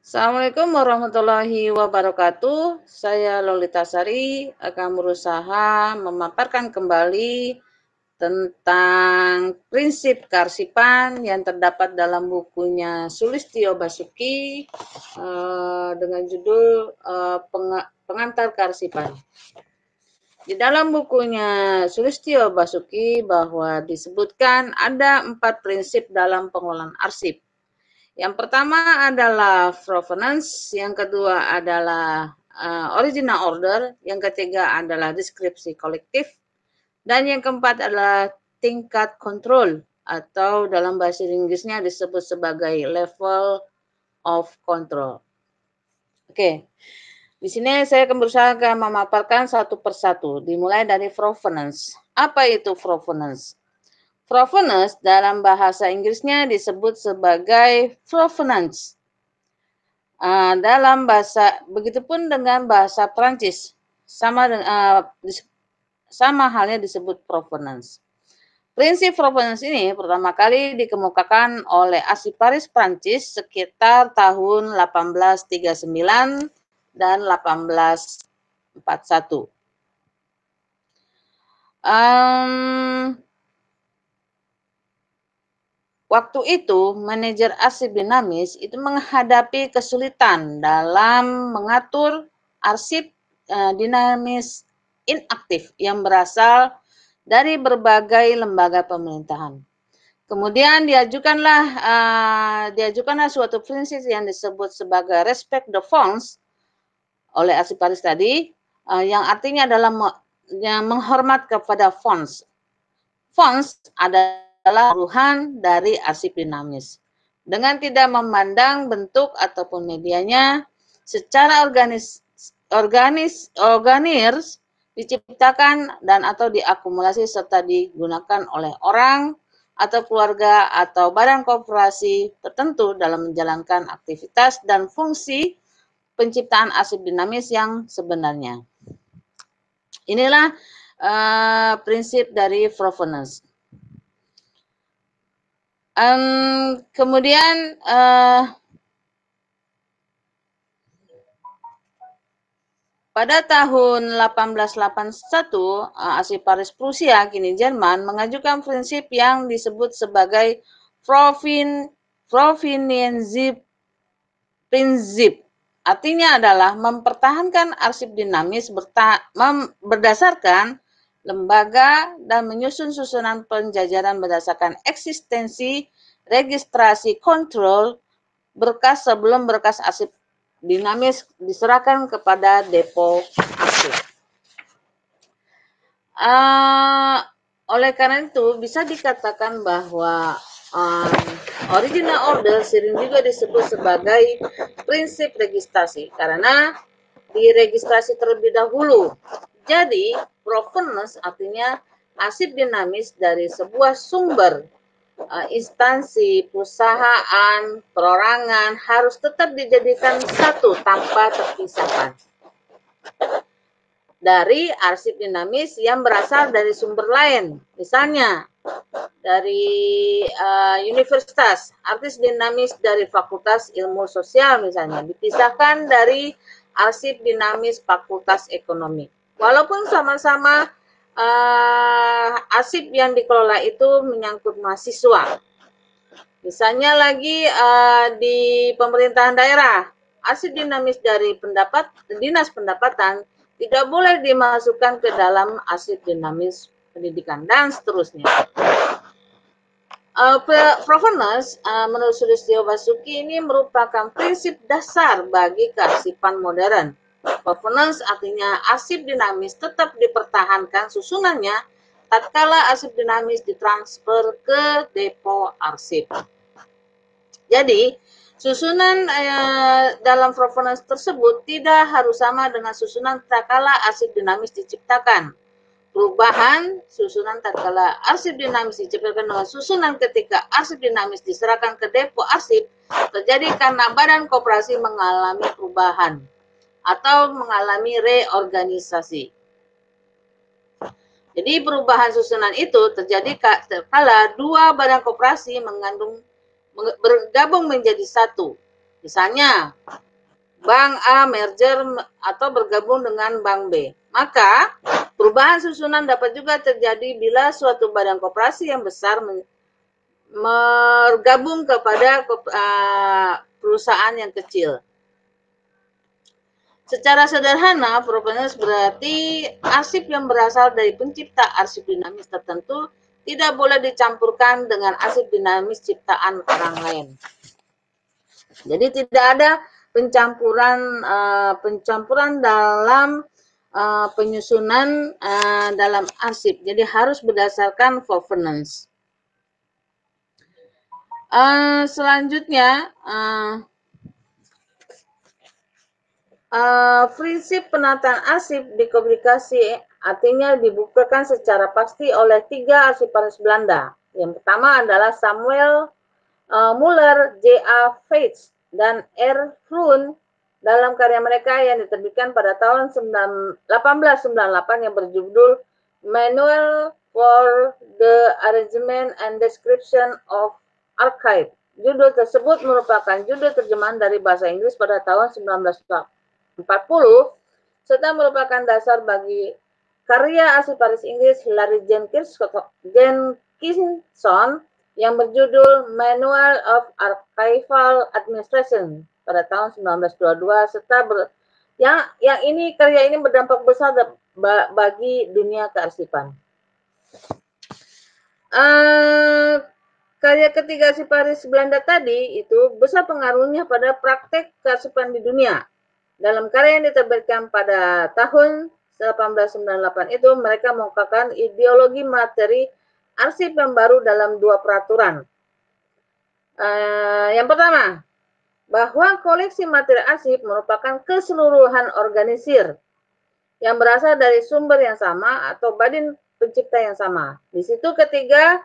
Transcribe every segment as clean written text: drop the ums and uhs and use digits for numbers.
Assalamualaikum warahmatullahi wabarakatuh. Saya Lolita Sari akan berusaha memaparkan kembali tentang prinsip kearsipan yang terdapat dalam bukunya Sulistyo Basuki dengan judul Pengantar Kearsipan. Di dalam bukunya Sulistyo Basuki bahwa disebutkan ada 4 prinsip dalam pengelolaan arsip. Yang pertama adalah provenance, yang kedua adalah original order, yang ketiga adalah deskripsi kolektif, dan yang keempat adalah tingkat control atau dalam bahasa Inggrisnya disebut sebagai level of control. Oke, di sini saya akan berusaha memaparkan satu persatu, dimulai dari provenance. Apa itu provenance? Provenance dalam bahasa Inggrisnya disebut sebagai provenance. Dalam bahasa, begitupun dengan bahasa Prancis, sama halnya disebut provenance. Prinsip provenance ini pertama kali dikemukakan oleh arsiparis Prancis sekitar tahun 1839 dan 1841. Waktu itu, manajer arsip dinamis itu menghadapi kesulitan dalam mengatur arsip dinamis inaktif yang berasal dari berbagai lembaga pemerintahan. Kemudian diajukanlah suatu prinsip yang disebut sebagai respect the fonds oleh arsiparis tadi, yang artinya adalah menghormat kepada fonds. Fonds adalah uruhan dari arsip dinamis. Dengan tidak memandang bentuk ataupun medianya, secara organis diciptakan dan atau diakumulasi serta digunakan oleh orang atau keluarga atau badan korporasi tertentu dalam menjalankan aktivitas dan fungsi penciptaan arsip dinamis yang sebenarnya. Inilah prinsip dari provenance. Kemudian pada tahun 1881, arsiparis Prusia, kini Jerman, mengajukan prinsip yang disebut sebagai Proveniency Principle. Artinya adalah mempertahankan arsip dinamis berdasarkan lembaga dan menyusun susunan penjajaran berdasarkan eksistensi, registrasi, kontrol, berkas sebelum berkas arsip dinamis diserahkan kepada depo arsip. Oleh karena itu, bisa dikatakan bahwa original order sering juga disebut sebagai prinsip registrasi karena diregistrasi terlebih dahulu. Jadi, provenance artinya arsip dinamis dari sebuah sumber, instansi, perusahaan, perorangan harus tetap dijadikan satu tanpa terpisahkan dari arsip dinamis yang berasal dari sumber lain. Misalnya, dari universitas, arsip dinamis dari Fakultas Ilmu Sosial misalnya, dipisahkan dari arsip dinamis Fakultas Ekonomi. Walaupun sama-sama arsip yang dikelola itu menyangkut mahasiswa. Misalnya lagi di pemerintahan daerah, arsip dinamis dari dinas pendapatan tidak boleh dimasukkan ke dalam arsip dinamis pendidikan dan seterusnya. Provenance menurut Sulistyo Basuki ini merupakan prinsip dasar bagi kearsipan modern. Provenance artinya arsip dinamis tetap dipertahankan susunannya tatkala arsip dinamis ditransfer ke depo arsip. Jadi, susunan dalam provenance tersebut tidak harus sama dengan susunan tatkala arsip dinamis diciptakan. Perubahan susunan tatkala arsip dinamis diciptakan dengan susunan ketika arsip dinamis diserahkan ke depo arsip terjadi karena badan koperasi mengalami perubahan atau mengalami reorganisasi. Jadi perubahan susunan itu terjadi tatkala dua badan koperasi bergabung menjadi satu. Misalnya, Bank A merger atau bergabung dengan Bank B. Maka, perubahan susunan dapat juga terjadi bila suatu badan koperasi yang besar bergabung kepada perusahaan yang kecil. Secara sederhana, provenance berarti arsip yang berasal dari pencipta arsip dinamis tertentu tidak boleh dicampurkan dengan arsip dinamis ciptaan orang lain. Jadi tidak ada pencampuran dalam penyusunan dalam arsip. Jadi harus berdasarkan provenance. Selanjutnya, prinsip penataan arsip dikomunikasi artinya dibuktikan secara pasti oleh 3 arsiparis Belanda. Yang pertama adalah Samuel Muller, J.A. Feits, dan R. Vroon dalam karya mereka yang diterbitkan pada tahun 1898 yang berjudul Manual for the Arrangement and Description of Archive. Judul tersebut merupakan judul terjemahan dari bahasa Inggris pada tahun 1940 serta merupakan dasar bagi karya arsiparis Inggris Larry Jenkinson yang berjudul Manual of Archival Administration pada tahun 1922 serta karya ini berdampak besar bagi dunia kearsipan. Karya ketiga arsiparis Belanda tadi itu besar pengaruhnya pada praktek kearsipan di dunia. Dalam karya yang diterbitkan pada tahun 1898 itu mereka mengungkapkan ideologi materi arsip yang baru dalam 2 peraturan. Yang pertama, bahwa koleksi materi arsip merupakan keseluruhan organisir yang berasal dari sumber yang sama atau badan pencipta yang sama. Di situ ketiga,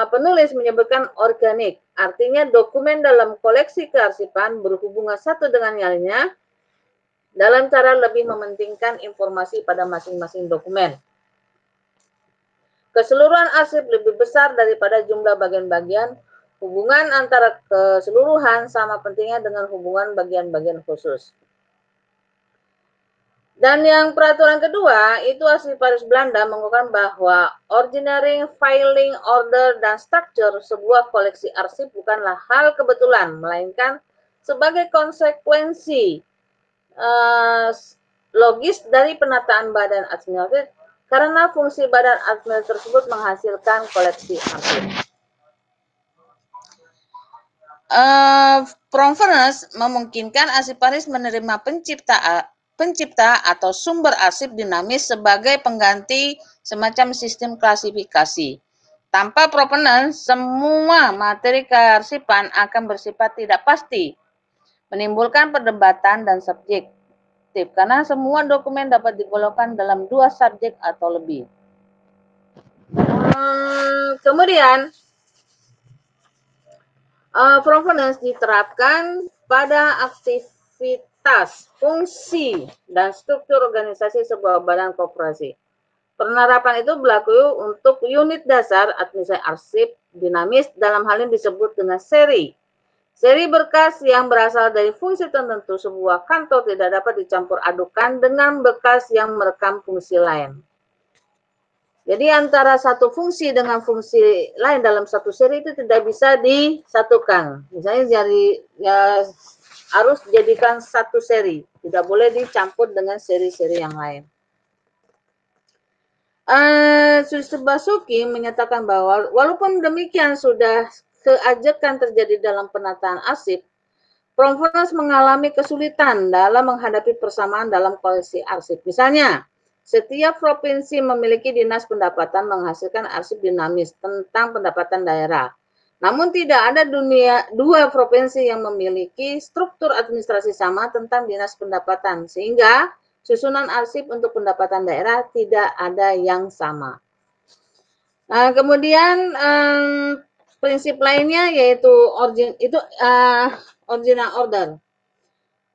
penulis menyebutkan organik, artinya dokumen dalam koleksi kearsipan berhubungan satu dengan yang lainnya dalam cara lebih mementingkan informasi pada masing-masing dokumen. Keseluruhan arsip lebih besar daripada jumlah bagian-bagian. Hubungan antara keseluruhan sama pentingnya dengan hubungan bagian-bagian khusus. Dan yang peraturan kedua, itu arsiparis Belanda mengungkapkan bahwa ordinary filing order dan structure sebuah koleksi arsip bukanlah hal kebetulan, melainkan sebagai konsekuensi logis dari penataan badan administratif karena fungsi badan administratif tersebut menghasilkan koleksi arsip. Provenance memungkinkan arsiparis menerima pencipta atau sumber arsip dinamis sebagai pengganti semacam sistem klasifikasi. Tanpa provenance, semua materi kearsipan akan bersifat tidak pasti, menimbulkan perdebatan dan subjektif karena semua dokumen dapat digolongkan dalam 2 subjek atau lebih. Kemudian, provenance diterapkan pada aktivitas, fungsi, dan struktur organisasi sebuah badan koperasi. Penerapan itu berlaku untuk unit dasar administrasi arsip dinamis, dalam hal ini disebut dengan seri. Seri berkas yang berasal dari fungsi tertentu sebuah kantor tidak dapat dicampur adukan dengan berkas yang merekam fungsi lain. Jadi antara satu fungsi dengan fungsi lain dalam satu seri itu tidak bisa disatukan. Misalnya harus dijadikan satu seri, tidak boleh dicampur dengan seri-seri yang lain. Suster Basuki menyatakan bahwa walaupun demikian sudah keajekan terjadi dalam penataan arsip, provenance mengalami kesulitan dalam menghadapi persamaan dalam koleksi arsip. Misalnya, setiap provinsi memiliki dinas pendapatan menghasilkan arsip dinamis tentang pendapatan daerah. Namun tidak ada 2 provinsi yang memiliki struktur administrasi sama tentang dinas pendapatan, sehingga susunan arsip untuk pendapatan daerah tidak ada yang sama. Kemudian prinsip lainnya yaitu original order.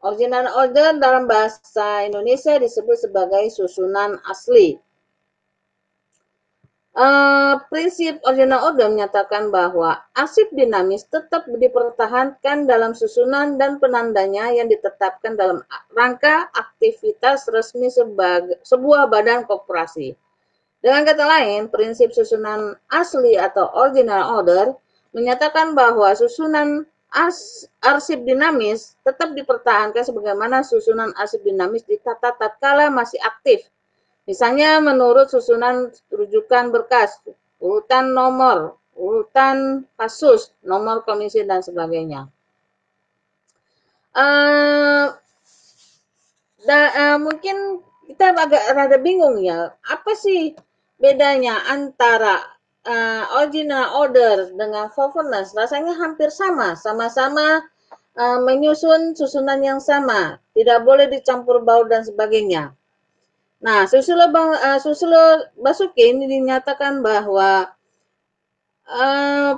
Original order dalam bahasa Indonesia disebut sebagai susunan asli. Prinsip original order menyatakan bahwa arsip dinamis tetap dipertahankan dalam susunan dan penandanya yang ditetapkan dalam rangka aktivitas resmi sebuah badan koperasi. Dengan kata lain, prinsip susunan asli atau original order menyatakan bahwa susunan arsip dinamis tetap dipertahankan sebagaimana susunan arsip dinamis ditata tatkala masih aktif. Misalnya menurut susunan rujukan berkas, urutan nomor, urutan kasus, nomor komisi, dan sebagainya. Mungkin kita agak rada bingung ya, apa sih bedanya antara original order dengan governance? Rasanya hampir sama, sama-sama menyusun susunan yang sama, tidak boleh dicampur baur dan sebagainya. Nah, Susilo Basuki ini dinyatakan bahwa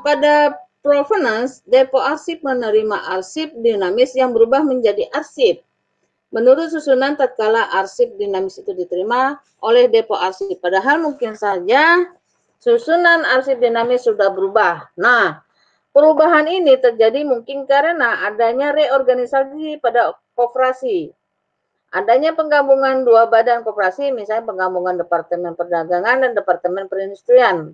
pada provenance, depo arsip menerima arsip dinamis yang berubah menjadi arsip. Menurut susunan tatkala arsip dinamis itu diterima oleh depo arsip. Padahal mungkin saja susunan arsip dinamis sudah berubah. Nah, perubahan ini terjadi mungkin karena adanya reorganisasi pada koperasi. Adanya penggabungan dua badan koperasi, misalnya penggabungan Departemen Perdagangan dan Departemen Perindustrian.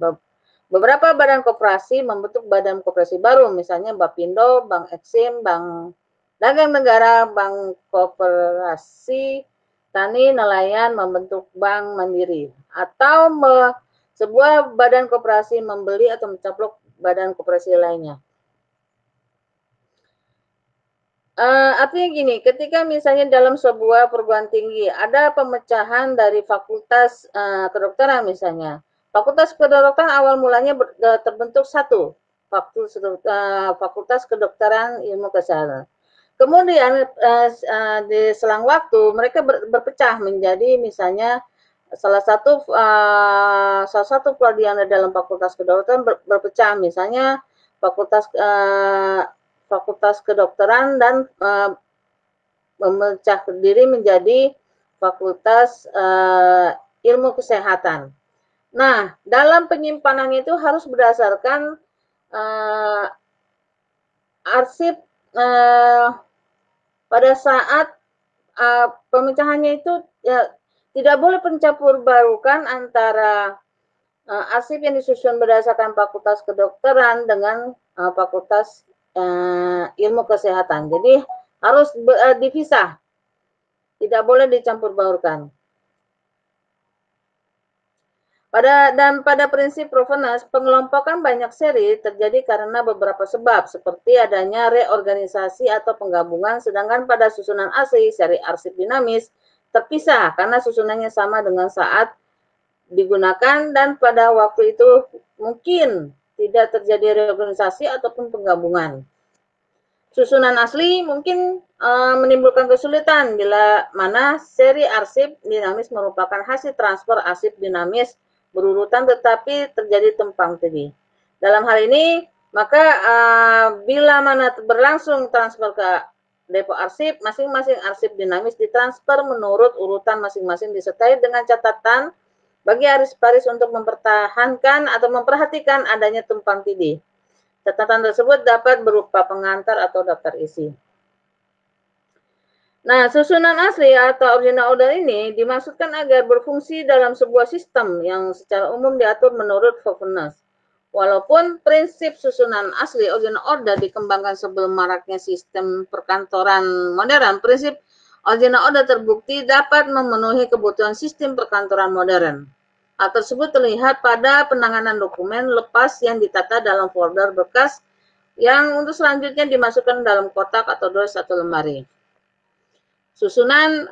Beberapa badan koperasi membentuk badan koperasi baru, misalnya Bapindo, Bank Eksim, Bank Dagang Negara, Bank Koperasi Tani Nelayan membentuk Bank Mandiri. Atau sebuah badan koperasi membeli atau mencaplok badan koperasi lainnya. Artinya gini, ketika misalnya dalam sebuah perguruan tinggi ada pemecahan dari fakultas kedokteran misalnya. Fakultas kedokteran awal mulanya terbentuk satu, fakultas kedokteran ilmu kesehatan. Kemudian di selang waktu mereka berpecah menjadi misalnya salah satu prodi yang ada dalam fakultas kedokteran berpecah, misalnya fakultas kedokteran dan memecah diri menjadi fakultas ilmu kesehatan. Nah, dalam penyimpanannya itu harus berdasarkan arsip pada saat pemecahannya itu ya, tidak boleh pencampur barukan antara arsip yang disusun berdasarkan fakultas kedokteran dengan fakultas ilmu kesehatan. Jadi harus dipisah, tidak boleh dicampur baurkan. Pada prinsip provenance, pengelompokan banyak seri terjadi karena beberapa sebab, seperti adanya reorganisasi atau penggabungan, sedangkan pada susunan asli, seri arsip dinamis terpisah karena susunannya sama dengan saat digunakan dan pada waktu itu mungkin tidak terjadi reorganisasi ataupun penggabungan. Susunan asli mungkin menimbulkan kesulitan bila mana seri arsip dinamis merupakan hasil transfer arsip dinamis berurutan tetapi terjadi tumpang tindih. Dalam hal ini, maka bila mana berlangsung transfer ke depo arsip, masing-masing arsip dinamis ditransfer menurut urutan masing-masing disertai dengan catatan bagi baris untuk mempertahankan atau memperhatikan adanya tumpang tindih. Catatan tersebut dapat berupa pengantar atau daftar isi. Nah, susunan asli atau original order ini dimaksudkan agar berfungsi dalam sebuah sistem yang secara umum diatur menurut governance. Walaupun prinsip susunan asli original order dikembangkan sebelum maraknya sistem perkantoran modern, prinsip original order terbukti dapat memenuhi kebutuhan sistem perkantoran modern. Hal tersebut terlihat pada penanganan dokumen lepas yang ditata dalam folder berkas yang untuk selanjutnya dimasukkan dalam kotak atau dos atau lemari. Susunan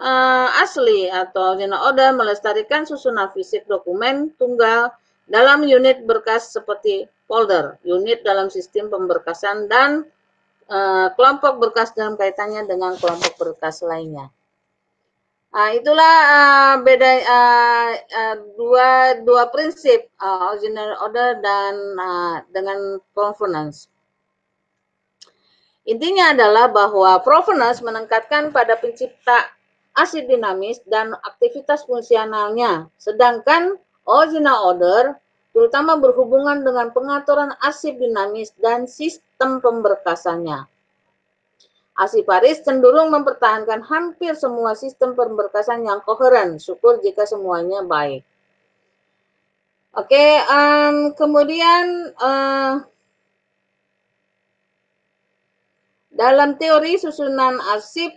asli atau original order melestarikan susunan fisik dokumen tunggal dalam unit berkas seperti folder, unit dalam sistem pemberkasan, dan kelompok berkas dalam kaitannya dengan kelompok berkas lainnya. Itulah beda dua prinsip original order dan dengan provenance. Intinya adalah bahwa provenance menekankan pada pencipta arsip dinamis dan aktivitas fungsionalnya, sedangkan original order terutama berhubungan dengan pengaturan arsip dinamis dan sistem pemberkasannya. Arsip Paris cenderung mempertahankan hampir semua sistem pemberkasan yang koheren, syukur jika semuanya baik. Oke, kemudian dalam teori susunan arsip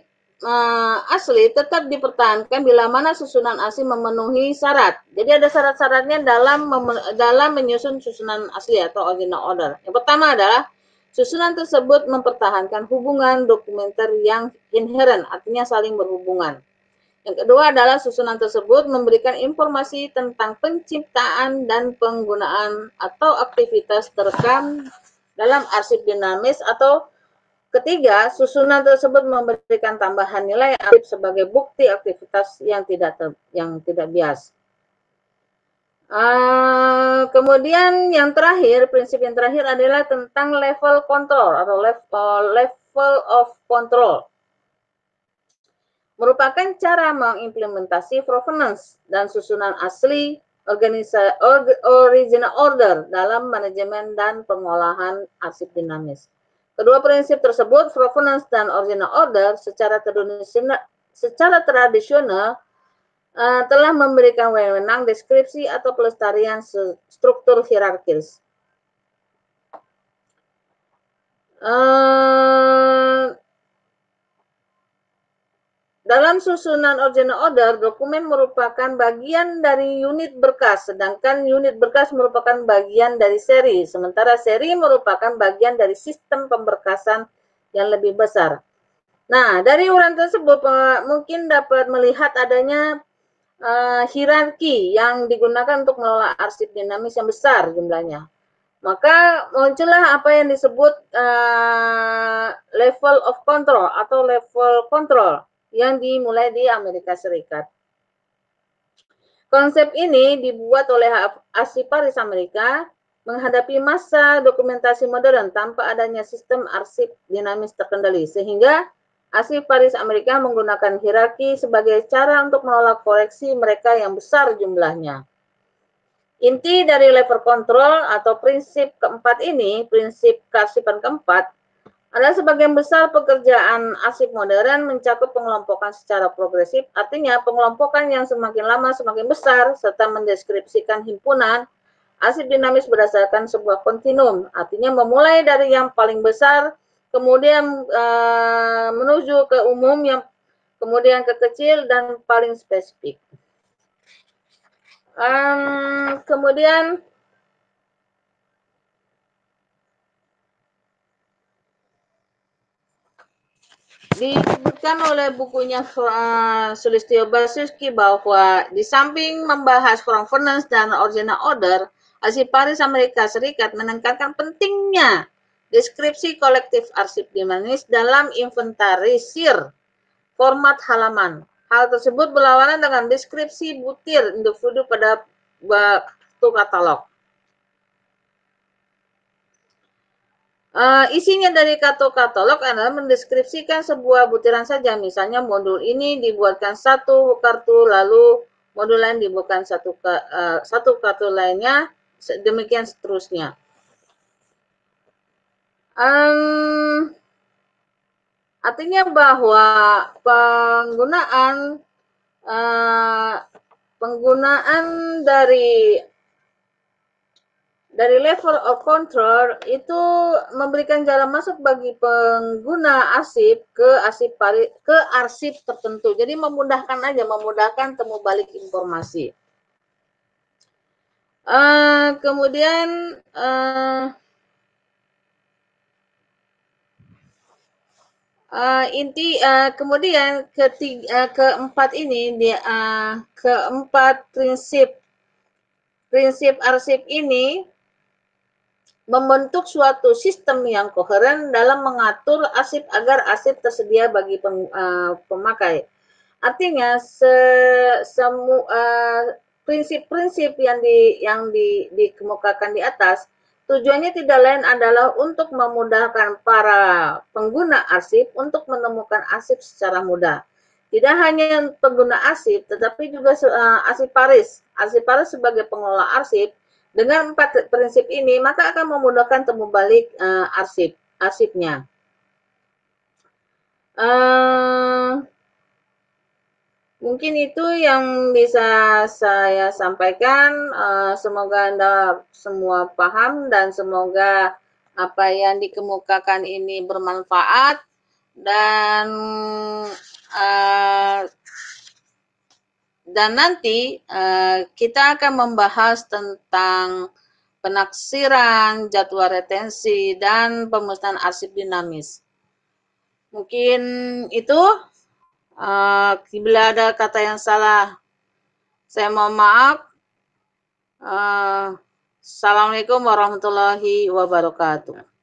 asli tetap dipertahankan bila mana susunan arsip memenuhi syarat. Jadi ada syarat-syaratnya dalam menyusun susunan asli atau original order. Yang pertama adalah susunan tersebut mempertahankan hubungan dokumenter yang inheren, artinya saling berhubungan. Yang kedua adalah susunan tersebut memberikan informasi tentang penciptaan dan penggunaan atau aktivitas terekam dalam arsip dinamis, atau ketiga, susunan tersebut memberikan tambahan nilai arsip sebagai bukti aktivitas yang tidak bias. Kemudian yang terakhir, prinsip yang terakhir adalah tentang level control atau level of control. Merupakan cara mengimplementasi provenance dan susunan asli original order dalam manajemen dan pengolahan arsip dinamis. Kedua prinsip tersebut, provenance dan original order, secara tradisional telah memberikan wewenang deskripsi atau pelestarian struktur hierarkis. Dalam susunan original order, dokumen merupakan bagian dari unit berkas, sedangkan unit berkas merupakan bagian dari seri, sementara seri merupakan bagian dari sistem pemberkasan yang lebih besar. Nah, dari uraian tersebut mungkin dapat melihat adanya hierarki yang digunakan untuk mengelola arsip dinamis yang besar jumlahnya. Maka muncullah apa yang disebut level of control atau level control yang dimulai di Amerika Serikat. Konsep ini dibuat oleh Arsip Paris Amerika menghadapi masa dokumentasi modern tanpa adanya sistem arsip dinamis terkendali, sehingga Arsip Paris Amerika menggunakan hierarki sebagai cara untuk menolak koreksi mereka yang besar jumlahnya. Inti dari level control atau prinsip keempat ini, prinsip kearsipan keempat, adalah sebagian besar pekerjaan arsip modern mencakup pengelompokan secara progresif, artinya pengelompokan yang semakin lama semakin besar, serta mendeskripsikan himpunan arsip dinamis berdasarkan sebuah kontinum, artinya memulai dari yang paling besar, kemudian menuju ke umum, yang kemudian ke kecil dan paling spesifik. Kemudian disebutkan oleh bukunya Sulistyo Basuki bahwa di samping membahas provenance dan original order, Arsip Paris Amerika Serikat menekankan pentingnya deskripsi kolektif arsip dinamis dalam inventarisir format halaman. Hal tersebut berlawanan dengan deskripsi butir individu pada batu katalog. Isinya dari katalog adalah mendeskripsikan sebuah butiran saja. Misalnya modul ini dibuatkan satu kartu, lalu modul lain dibuatkan satu kartu lainnya, demikian seterusnya. Artinya bahwa penggunaan dari level of control itu memberikan jalan masuk bagi pengguna arsip ke arsip tertentu. Jadi memudahkan temu balik informasi. Kemudian keempat ini keempat prinsip arsip ini membentuk suatu sistem yang koheren dalam mengatur arsip agar arsip tersedia bagi pemakai. Artinya prinsip-prinsip yang dikemukakan di atas tujuannya tidak lain adalah untuk memudahkan para pengguna arsip untuk menemukan arsip secara mudah. Tidak hanya pengguna arsip, tetapi juga Arsip Paris. Arsip Paris sebagai pengelola arsip Dengan 4 prinsip ini, maka akan memudahkan temu balik arsipnya. Mungkin itu yang bisa saya sampaikan. Semoga Anda semua paham dan semoga apa yang dikemukakan ini bermanfaat dan nanti kita akan membahas tentang penaksiran, jadwal retensi, dan pemusnahan arsip dinamis. Mungkin itu. Bila ada kata yang salah, saya mohon maaf. Assalamualaikum warahmatullahi wabarakatuh.